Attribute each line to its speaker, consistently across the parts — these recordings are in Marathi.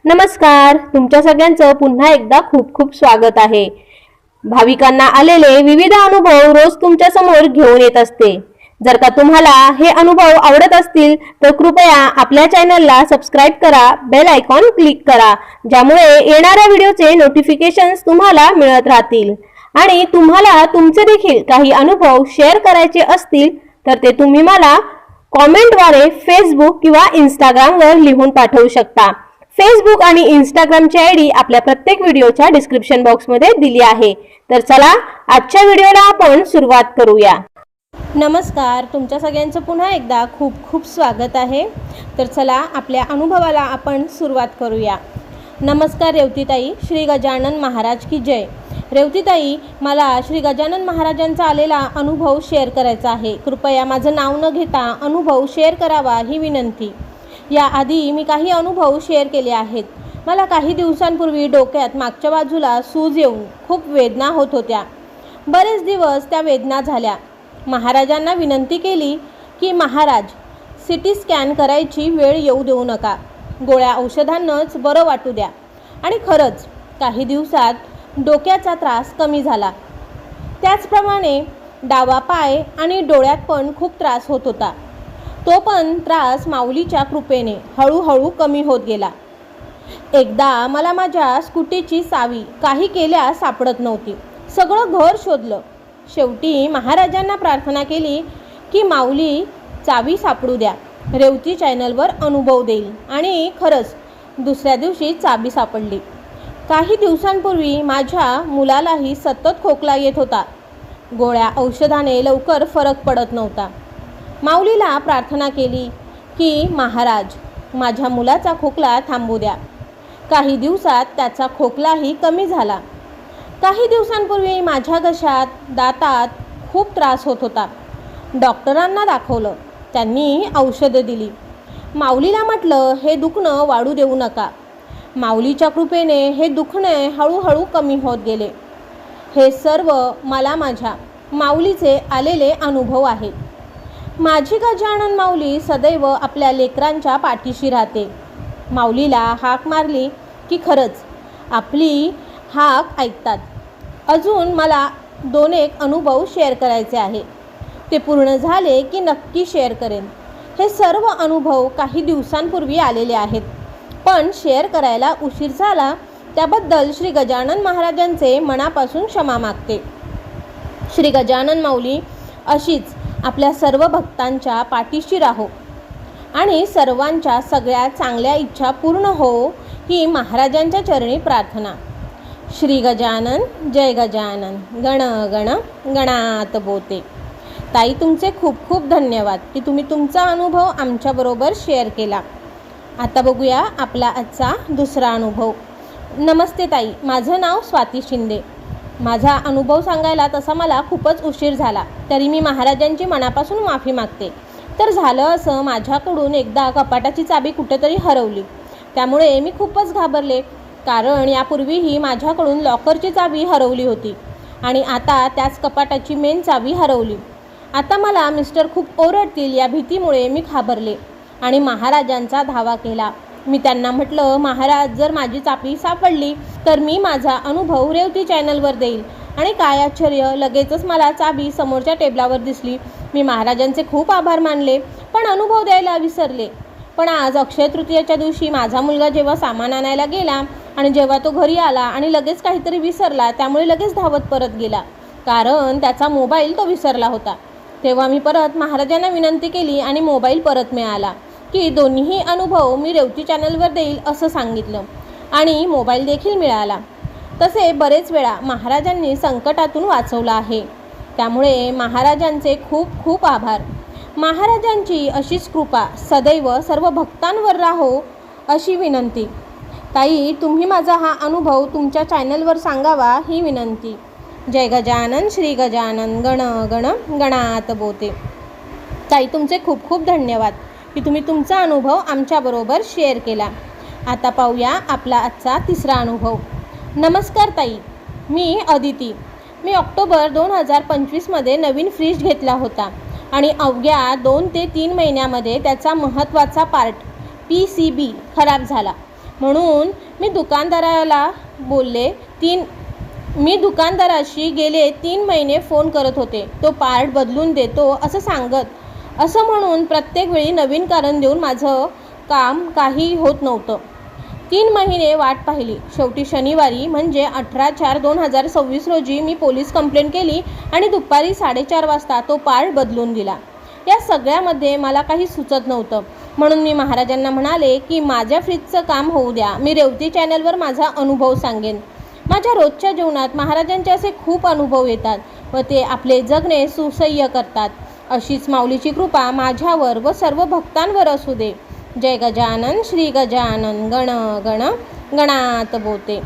Speaker 1: नमस्कार, तुमच्या सगळ्यांचं पुन्हा एकदा खूप खूप स्वागत आहे। भाविकांना आलेले विविध अनुभव रोज तुमच्या समोर घेऊन येत असते। जर का तुम्हाला हे अनुभव आवडत असतील तर कृपया आपल्या चॅनलला सबस्क्राइब करा, बेल आयकॉन क्लिक करा, ज्यामुळे येणाऱ्या व्हिडिओचे नोटिफिकेशन्स तुम्हाला मिळत राहतील। आणि तुम्हाला तुमचे देखील काही अनुभव शेअर करायचे असतील तर ते तुम्ही मला कॉमेंटद्वारे फेसबुक किंवा इंस्टाग्रामवर लिहून पाठवू शकता। फेसबुक आणि इंस्टाग्रामची आयडी आपल्या प्रत्येक व्हिडिओच्या डिस्क्रिप्शन बॉक्समध्ये दिली आहे। तर चला आजच्या व्हिडिओला आपण सुरुवात करूया। नमस्कार, तुमच्या सगळ्यांचं पुन्हा एकदा खूप खूप स्वागत आहे। तर चला आपल्या अनुभवाला आपण सुरुवात करूया। नमस्कार रेवतीताई, श्री गजानन महाराज की जय। रेवतीताई, मला श्री गजानन महाराजांचा आलेला अनुभव शेअर करायचा आहे। कृपया माझं नाव न घेता अनुभव शेअर करावा ही विनंती। याआधी मी काही अनुभव शेअर केले आहेत। मला काही दिवसांपूर्वी डोक्यात मागच्या बाजूला सूज येऊन खूप वेदना होत होत्या। बरेच दिवस त्या वेदना झाल्या। महाराजांना विनंती केली की महाराज, सिटी स्कॅन करायची वेळ येऊ देऊ नका, गोळ्या औषधांनाच बरं वाटू द्या। आणि खरंच काही दिवसात डोक्याचा त्रास कमी झाला। त्याचप्रमाणे डावा पाय आणि डोळ्यात पण खूप त्रास होत होता। तो पण त्रास माऊलीच्या कृपेने हळूहळू कमी होत गेला। एकदा मला माझ्या स्कूटीची चावी काही केल्या सापडत नव्हती। सगळं घर शोधलं। शेवटी महाराजांना प्रार्थना केली की माऊली चावी सापडू द्या, रेवती चॅनलवर अनुभव देईल। आणि खरंच दुसऱ्या दिवशी चावी सापडली। काही दिवसांपूर्वी माझ्या मुलालाही सतत खोकला येत होता। गोळ्या औषधाने लवकर फरक पडत नव्हता। माऊलीला प्रार्थना केली की महाराज, माझ्या मुलाचा खोकला थांबू द्या। काही दिवसात त्याचा खोकलाही कमी झाला। काही दिवसांपूर्वी माझ्या घशात, दातात खूप त्रास होत होता। डॉक्टरांना दाखवलं, त्यांनी औषधं दिली। माऊलीला म्हटलं हे दुखणं वाढू देऊ नका। माऊलीच्या कृपेने हे दुखणे हळूहळू कमी होत गेले। हे सर्व मला माझ्या माऊलीचे आलेले अनुभव आहेत। माझी गजानन माऊली सदैव आपल्या लेकरांच्या पाठीशी राहते। माऊलीला हाक मारली की खरंच आपली हाक ऐकतात। अजून मला 2-1 अनुभव शेअर करायचे आहे। ते पूर्ण झाले की नक्की शेअर करेन। हे सर्व अनुभव काही दिवसांपूर्वी आलेले आहेत, पण शेअर करायला उशीर झाला त्याबद्दल श्री गजानन महाराजांचे मनापासून क्षमा मागते। श्री गजानन माऊली अशीच आपल्या सर्व भक्तांच्या पाठीशी राहो आणि सर्वांच्या सगळ्या चांगल्या इच्छा पूर्ण हो ही महाराजांच्या चरणी प्रार्थना। श्री गजानन जय गजानन, गण गण गणात बोते। ताई, तुमचे खूप खूप धन्यवाद की तुम्ही तुमचा अनुभव आमच्याबरोबर शेअर केला। आता बघूया आपला आजचा दुसरा अनुभव। नमस्ते ताई, माझं नाव स्वाती शिंदे। माझा अनुभव सांगायला तसा मला खूपच उशीर झाला, तरी मी महाराजांची मनापासून माफी मागते। तर झालं असं, माझ्याकडून एकदा कपाटाची चावी कुठेतरी हरवली। त्यामुळे मी खूपच घाबरले, कारण यापूर्वीही माझ्याकडून लॉकरची चावी हरवली होती आणि आता त्याच कपाटाची मेन चावी हरवली। आता मला मिस्टर खूप ओरडतील या भीतीमुळे मी घाबरले आणि महाराजांचा धावा केला। मी त्यांना म्हटलं, महाराज, जर माझी चावी सापडली तर मी माझा अनुभव रेवती चॅनलवर देईल। आणि काय आश्चर्य, लगेचच मला चावी समोरच्या टेबलावर दिसली। मी महाराजांचे खूप आभार मानले, पण अनुभव द्यायला विसरले। पण आज अक्षय तृतीयेच्या दिवशी माझा मुलगा जेव्हा सामान आणायला गेला आणि जेव्हा तो घरी आला आणि लगेच काहीतरी विसरला, त्यामुळे लगेच धावत परत गेला, कारण त्याचा मोबाईल तो विसरला होता। तेव्हा मी परत महाराजांना विनंती केली आणि मोबाईल परत मिळाला की दोन्हीही अनुभव मी रेवती चॅनलवर देईल असं सांगितलं आणि मोबाईल देखील मिळाला। तसे बरेच वेळा महाराजांनी संकटातून वाचवलं आहे। त्यामुळे महाराजांचे खूप खूप आभार। महाराजांची अशीच कृपा सदैव सर्व भक्तांवर राहो अशी विनंती। ताई, तुम्ही माझा हा अनुभव तुमच्या चॅनलवर सांगावा ही विनंती। जय गजानन, श्री गजानन, गण गण गणात बोते। ताई, तुमचे खूप खूप धन्यवाद की तुम्ही तुमचा अनुभव आमच्याबरोबर शेअर केला। आता पाहूया आपला आजचा तिसरा अनुभव। नमस्कार ताई, मी अदिती। मी ऑक्टोबर 2025मध्ये नवीन फ्रीज घेतला होता आणि अवघ्या 2 ते 3 महिन्यामध्ये त्याचा महत्त्वाचा पार्ट PCB खराब झाला। म्हणून मी दुकानदाराशी गेले 3 महिने फोन करत होते, तो पार्ट बदलून देतो असं म्हणून प्रत्येक वेळी नवीन कारण देऊन माझं काम काही होत नव्हतं. 3 महिने वाट पाहिली. शेवटी शनिवारी म्हणजे 18/4/2026 रोजी मी पोलीस कंप्लेंट केली आणि दुपारी 4:30 वाजता तो पार्ट बदलून दिला. या सगळ्यामध्ये मला काही सुचत नव्हतं, म्हणून मी महाराजांना म्हणाले की माझ्या फ्रीजचं काम होऊ द्या, मी रेवती चॅनलवर माझा अनुभव सांगेन. माझ्या रोजच्या जीवनात महाराजांचे असे खूप अनुभव येतात व ते आपले जगणे सुसह्य करतात. अशीच माऊलीची कृपा माझ्यावर व सर्व भक्तांवर असू दे. जय गजानन श्री गजानन गण गण गणात बोते.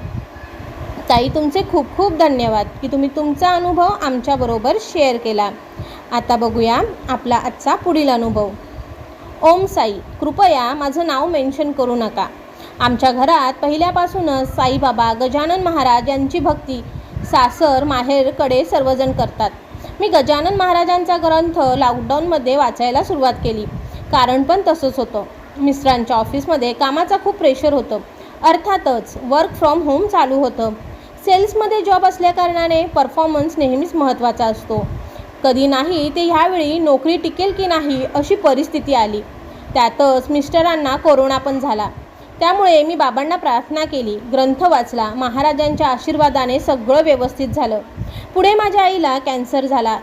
Speaker 1: ताई, तुमचे खूप खूप धन्यवाद की तुम्ही तुमचा अनुभव आमच्याबरोबर शेअर केला. आता बघूया आपला आजचा पुढील अनुभव. ओम साई, कृपया माझं नाव मेन्शन करू नका. आमच्या घरात पहिल्यापासूनच साईबाबा गजानन महाराज यांची भक्ती सासर माहेरकडे सर्वजण करतात. मी गजानन महाराजांचा ग्रंथ लॉकडाऊनमध्ये वाचायला सुरुवात केली. कारण पण तसंच होतं. मिस्टरांच्या ऑफिसमध्ये कामाचा खूप प्रेशर होतं. अर्थातच वर्क फ्रॉम होम चालू होतं. सेल्समध्ये जॉब असल्याकारणाने परफॉर्मन्स नेहमीच महत्त्वाचा असतो. कधी नाही ते ह्यावेळी नोकरी टिकेल की नाही अशी परिस्थिती आली. त्यातच मिस्टरांना कोरोना पण झाला. त्यामुळे मी बाबांना प्रार्थना केली, ग्रंथ वाचला. महाराजांच्या आशीर्वादाने सगळं व्यवस्थित झालं. पुढे माझ्या आईला कॅन्सर झाला.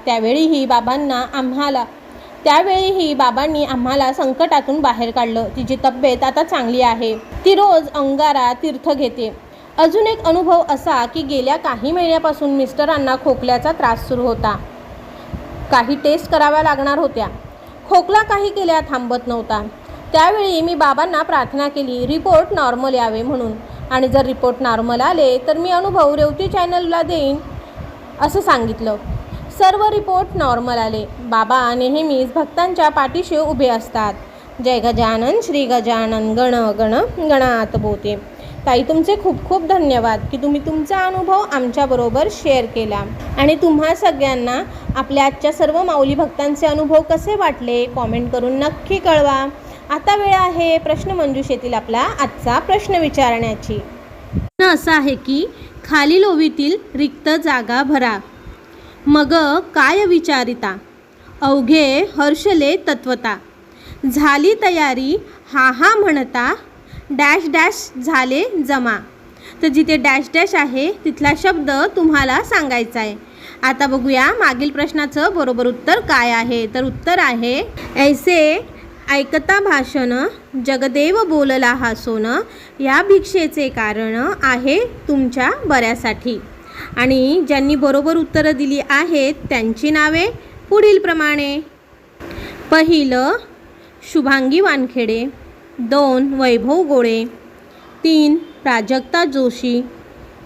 Speaker 1: त्यावेळीही बाबांनी आम्हाला संकटातून बाहेर काढलं. तिची तब्येत आता चांगली आहे. ती रोज अंगारा तीर्थ घेते. अजून एक अनुभव असा की गेल्या काही महिन्यापासून मिस्टरांना खोकल्याचा त्रास सुरू होता. काही टेस्ट कराव्या लागणार होत्या. खोकला काही केल्या थांबत नव्हता. त्यावेळी मी बाबांना प्रार्थना केली रिपोर्ट नॉर्मल यावे म्हणून, आणि जर रिपोर्ट नॉर्मल आले तर मी अनुभव रेवती चॅनलला देईन असं सांगितलं. सर्व रिपोर्ट नॉर्मल आले. बाबा नेहमीच भक्तांच्या पाठीशी उभे असतात. जय गजानन श्री गजानन गण गण गणात बोते. ताई, तुमचे खूप खूप धन्यवाद की तुम्ही तुमचा अनुभव आमच्याबरोबर शेअर केला. आणि तुम्हा सगळ्यांना आपल्या आजच्या सर्व माऊली भक्तांचे अनुभव कसे वाटले कॉमेंट करून नक्की कळवा. आता वेळ आहे प्रश्नमंजुषेतील आपला आजचा प्रश्न विचारण्याची. असा आहे की खालील ओवीतील रिक्त जागा भरा. मग काय विचारिता, अवघे हर्षले तत्वता. झाली तयारी हा हा म्हणता, डॅश डॅश झाले जमा. तर जिथे डॅश डॅश आहे तिथला शब्द तुम्हाला सांगायचा आहे. आता बघूया मागील प्रश्नाचं बरोबर उत्तर काय आहे. तर उत्तर आहे ऐसे ऐकता भाषण जगदेव बोलला हा सोन. या भिक्षेचे कारण आहे तुमच्या बऱ्यासाठी. आणि ज्यांनी बरोबर उत्तरं दिली आहेत त्यांची नावे पुढील प्रमाणे. पहिलं शुभांगी वानखेडे, 2 वैभव गोळे, 3 प्राजक्ता जोशी,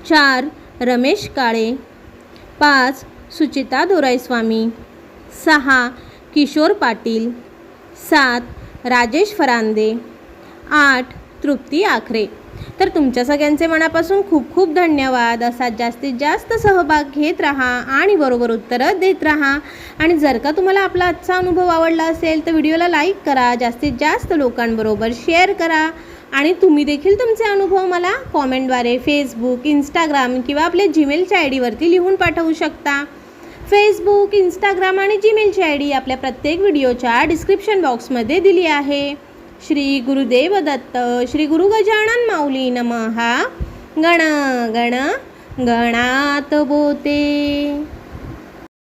Speaker 1: 4 रमेश काळे, 5 सुचिता दोराईस्वामी, 6 किशोर पाटील, 7 राजेश फरांदे, 8 तृप्ती आखरे. तर तुमच्या सगळ्यांचे मनापासून खूप खूप धन्यवाद. असा जास्तीत जास्त सहभाग घेत राहा आणि बरोबर उत्तरं देत राहा. आणि जर का तुम्हाला आपला आजचा अनुभव आवडला असेल तर व्हिडिओला लाईक करा, जास्तीत जास्त लोकांबरोबर शेअर करा. आणि तुम्ही देखील तुमचे अनुभव मला कॉमेंटद्वारे फेसबुक, इंस्टाग्राम किंवा आपल्या जीमेलच्या आय डीवरती लिहून पाठवू शकता. फेसबुक, इंस्टाग्राम आणि जीमेलची आय डी आपल्या प्रत्येक व्हिडिओच्या डिस्क्रिप्शन बॉक्समध्ये दिली आहे. श्री गुरुदेव दत्त. श्री गुरु गजानन माऊली नमः. गण गण गणात बोते.